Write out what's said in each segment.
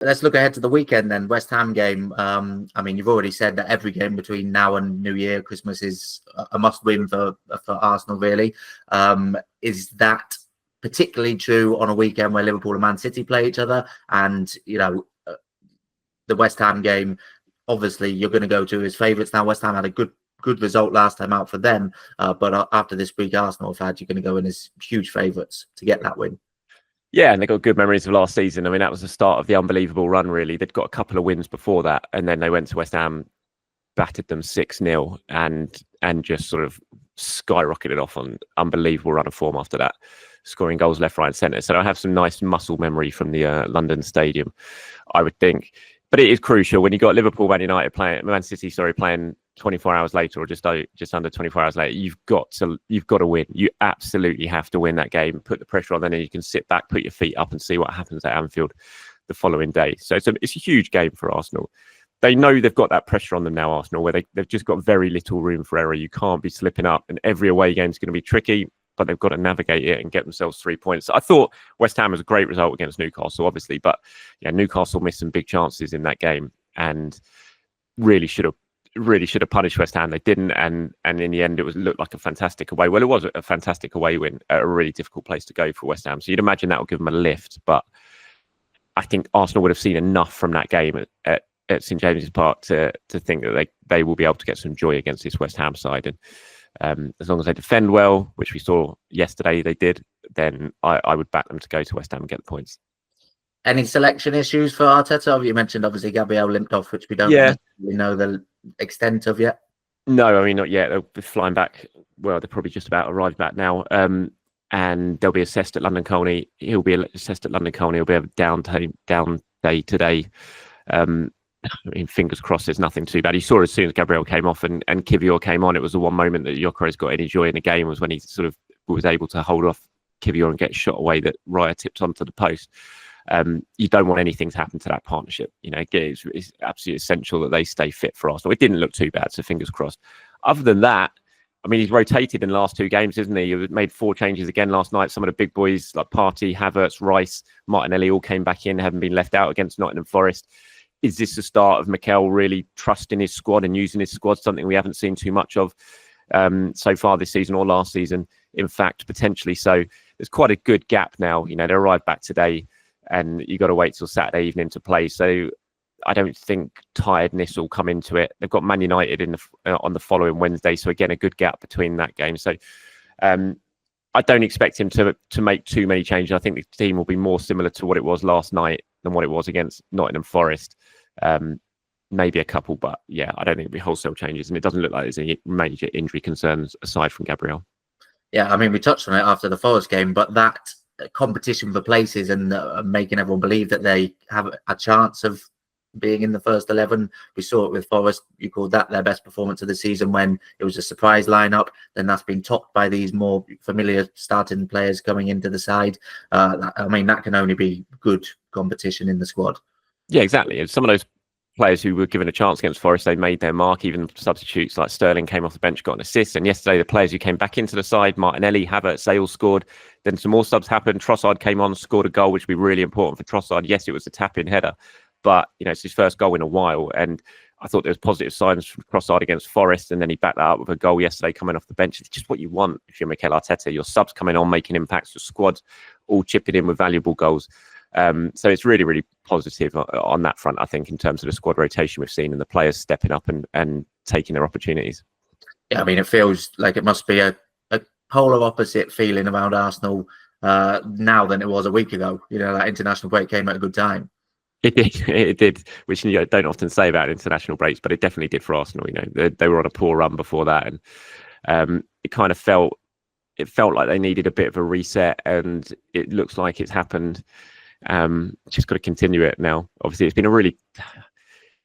let's look ahead to the weekend then. West Ham game. I mean, you've already said that every game between now and New Year, Christmas is a must-win for Arsenal. Really, is that particularly true on a weekend where Liverpool and Man City play each other? And the West Ham game, obviously, you're going to go to as favourites now. West Ham had a good result last time out for them, but after this week Arsenal have had, you're going to go in as huge favourites to get that win. Yeah, and they got good memories of last season. I mean, that was the start of the unbelievable run, really. They'd got a couple of wins before that, and then they went to West Ham, battered them 6-0, and just sort of skyrocketed off on unbelievable run of form after that, scoring goals left, right, and centre. So I have some nice muscle memory from the London Stadium, I would think. But it is crucial when you got Liverpool, Man City playing 24 hours later, or just under 24 hours later. You've got to win. You absolutely have to win that game. Put the pressure on, then you can sit back, put your feet up, and see what happens at Anfield the following day. So it's a huge game for Arsenal. They know they've got that pressure on them now, Arsenal, where they've just got very little room for error. You can't be slipping up, and every away game is going to be tricky, but they've got to navigate it and get themselves 3 points. I thought West Ham was a great result against Newcastle, obviously, but yeah, Newcastle missed some big chances in that game and really should have punished West Ham. They didn't, and in the end, it looked like a fantastic away. Well, it was a fantastic away win at a really difficult place to go for West Ham. So you'd imagine that will give them a lift, but I think Arsenal would have seen enough from that game at St James's Park to think that they will be able to get some joy against this West Ham side. And as long as they defend well, which we saw yesterday they did, then I would back them to go to West Ham and get the points. Any selection issues for Arteta? You mentioned obviously Gabriel limped off, which we don't necessarily know the extent of yet. No, I mean, not yet. They'll be flying back. Well, they're probably just about arrived back now. And they'll be assessed at London Colney. He'll be assessed at London Colney. He'll be a down day today. I mean, fingers crossed there's nothing too bad. You saw as soon as Gabriel came off and Kivior came on, it was the one moment that Gyökeres got any joy in the game, was when he sort of was able to hold off Kivior and get shot away that Raya tipped onto the post. You don't want anything to happen to that partnership. It's absolutely essential that they stay fit for Arsenal. It didn't look too bad, so fingers crossed. Other than that, I mean, he's rotated in the last 2 games, isn't he? He made 4 changes again last night. Some of the big boys like Partey, Havertz, Rice, Martinelli all came back in, haven't been left out against Nottingham Forest. Is this the start of Mikel really trusting his squad and using his squad? Something we haven't seen too much of so far this season or last season, in fact, potentially. So there's quite a good gap now. They arrived back today and you got to wait till Saturday evening to play. So I don't think tiredness will come into it. They've got Man United on the following Wednesday. So again, a good gap between that game. So I don't expect him to make too many changes. I think the team will be more similar to what it was last night than what it was against Nottingham Forest. Maybe a couple, but yeah, I don't think it'll be wholesale changes. And it doesn't look like there's any major injury concerns aside from Gabriel. Yeah, I mean, we touched on it after the Forest game, but that competition for places and making everyone believe that they have a chance of being in the first 11. We saw it with Forest. You called that their best performance of the season when it was a surprise lineup. Then that's been topped by these more familiar starting players coming into the side. I mean, that can only be good competition in the squad. Yeah, exactly. And some of those players who were given a chance against Forest, they made their mark. Even substitutes like Sterling came off the bench, got an assist. And yesterday, the players who came back into the side, Martinelli, Havertz, they all scored. Then some more subs happened. Trossard came on, scored a goal, which would be really important for Trossard. Yes, it was a tap-in header, but it's his first goal in a while. And I thought there was positive signs from Trossard against Forest, and then he backed that up with a goal yesterday coming off the bench. It's just what you want if you're Mikel Arteta. Your subs coming on, making impacts, your squad all chipping in with valuable goals. So it's really, really positive on that front, I think, in terms of the squad rotation we've seen and the players stepping up and taking their opportunities. Yeah, I mean, it feels like it must be a polar opposite feeling around Arsenal now than it was a week ago. That international break came at a good time. It did, which don't often say about international breaks, but it definitely did for Arsenal. They were on a poor run before that, and it kind of felt like they needed a bit of a reset, and it looks like it's happened. Just got to continue it now. Obviously, it's been a really,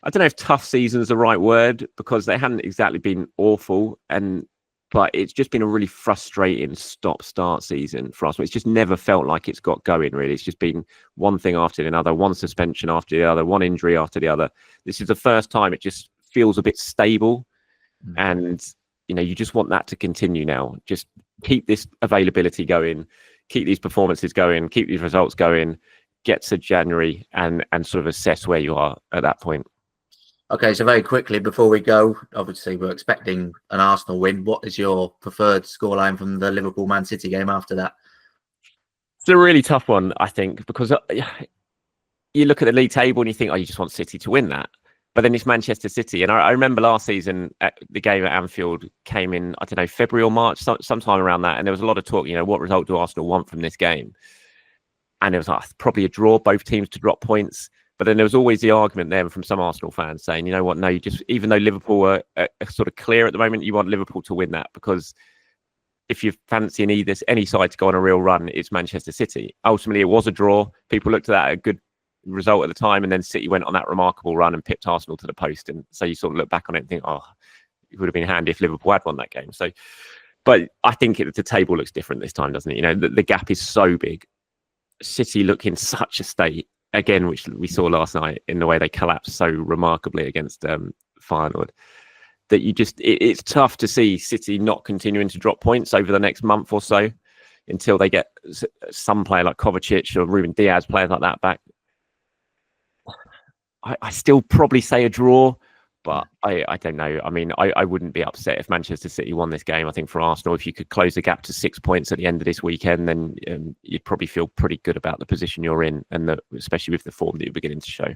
I don't know if tough season is the right word, because they hadn't exactly been awful, but it's just been a really frustrating stop-start season for us. It's just never felt like it's got going, really. It's just been one thing after another, one suspension after the other, one injury after the other. This is the first time it just feels a bit stable. And, you just want that to continue now. Just keep this availability going, keep these performances going, keep these results going, get to January and sort of assess where you are at that point. Okay, so very quickly before we go, obviously we're expecting an Arsenal win. What is your preferred scoreline from the Liverpool-Man City game after that? It's a really tough one, I think, because you look at the league table and you think, oh, you just want City to win that. But then it's Manchester City. And I remember last season, the game at Anfield came in, I don't know, February or March, sometime around that. And there was a lot of talk, what result do Arsenal want from this game? And it was like probably a draw, both teams to drop points. But then there was always the argument there from some Arsenal fans saying, you know what, no, you just, even though Liverpool are sort of clear at the moment, you want Liverpool to win that, because if you're fancying any side to go on a real run, it's Manchester City. Ultimately, it was a draw. People looked at that a good result at the time, and then City went on that remarkable run and pipped Arsenal to the post. And so you sort of look back on it and think, oh, it would have been handy if Liverpool had won that game. So, but I think the table looks different this time, doesn't it? The gap is so big. City look in such a state, again, which we saw last night in the way they collapsed so remarkably against Feyenoord, that it's tough to see City not continuing to drop points over the next month or so until they get some player like Kovacic or Ruben Diaz, players like that back. I still probably say a draw, but I don't know. I mean, I wouldn't be upset if Manchester City won this game. I think for Arsenal, if you could close the gap to 6 points at the end of this weekend, then you'd probably feel pretty good about the position you're in, and especially with the form that you're beginning to show.